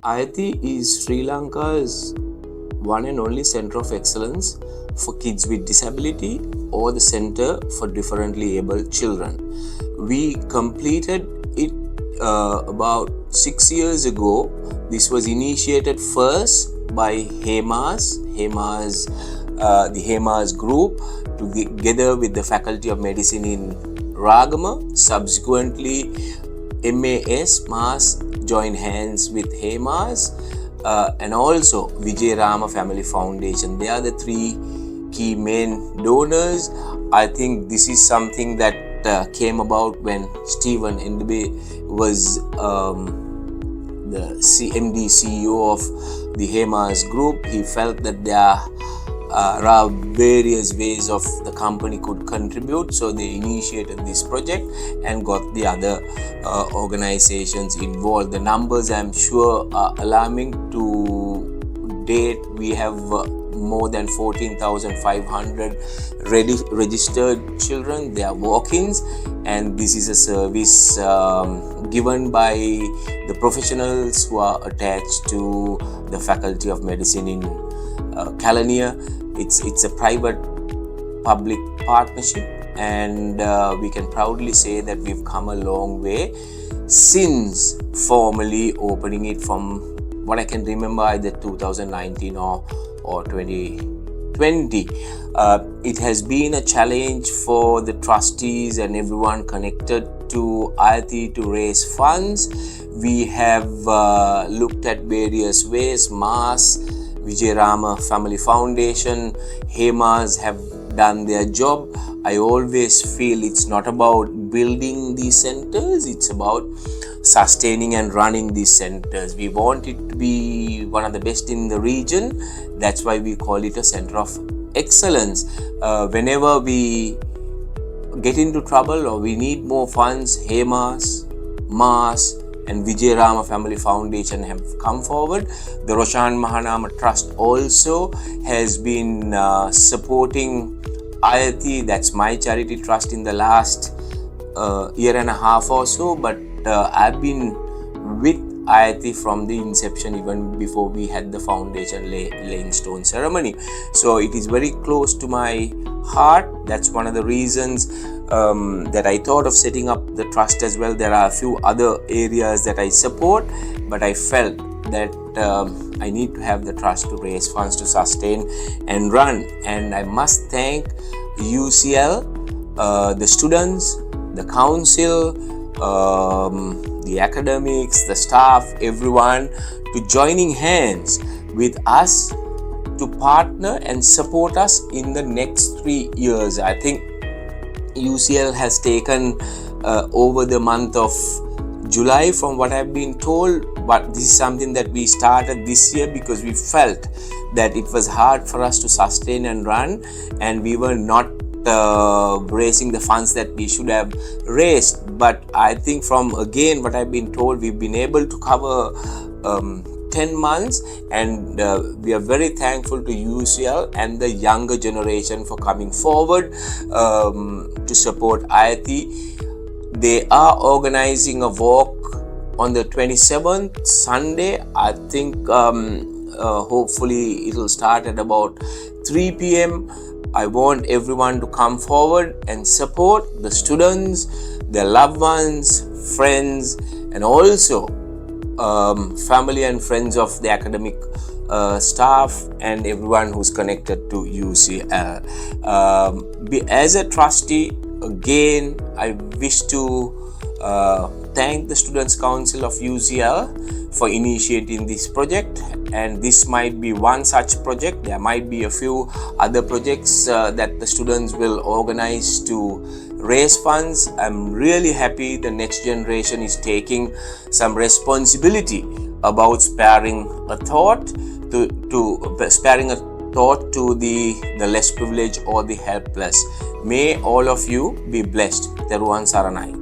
Ayati is Sri Lanka's one and only Centre of Excellence for kids with disability or the Centre for differently abled children. We completed it about 6 years ago. This was initiated first by the HEMAS group together with the Faculty of Medicine in Ragama. Subsequently, MAS joined hands with HEMAS and also Vijay Rama Family Foundation. They are the three key main donors. I think this is something that came about when Stephen Ndebe was the MD CEO of the HEMAS group. He felt that there are various ways of the company could contribute, so they initiated this project and got the other organizations involved. The numbers, I'm sure, are alarming. To date, we have more than 14,500 registered children. They are walk-ins, and this is a service given by the professionals who are attached to the Faculty of Medicine in Kelaniya. It's a private-public partnership, and we can proudly say that we've come a long way since formally opening it from what I can remember, either 2019 or 2020. It has been a challenge for the trustees and everyone connected to Ayati to raise funds. We have looked at various ways. MAS, Vijay Rama Family Foundation, HEMAS have done their job. I always feel it's not about building these centers, it's about sustaining and running these centers. We want it to be one of the best in the region. That's why we call it a Center of Excellence. Whenever we get into trouble or we need more funds, HEMAS, MAS and Vijay Rama Family Foundation have come forward. The Roshan Mahanama Trust also has been supporting Ayati. That's my charity trust in the last year and a half or so, but I've been with Ayati from the inception, even before we had the foundation laying stone ceremony. So it is very close to my heart. That's one of the reasons that I thought of setting up the trust as well. There are a few other areas that I support, but I felt that I need to have the trust to raise funds to sustain and run. And I must thank UCL, the students, the council, the academics, the staff, everyone, to joining hands with us to partner and support us in the next 3 years. I think UCL has taken over the month of July from what I've been told, but this is something that we started this year because we felt that it was hard for us to sustain and run, and we were not raising the funds that we should have raised. But I think from again what I've been told, we've been able to cover 10 months, and we are very thankful to UCL and the younger generation for coming forward to support Ayati. They are organizing a walk on the 27th, Sunday. I think hopefully it will start at about 3 p.m. I want everyone to come forward and support the students, their loved ones, friends, and also family and friends of the academic staff and everyone who's connected to UCL. As a trustee, again, I wish to thank the Students' Council of UCL for initiating this project, and this might be one such project. There might be a few other projects that the students will organize to raise funds. I'm really happy the next generation is taking some responsibility about sparing a thought to the less privileged or the helpless. May all of you be blessed. Teruwan Saranai.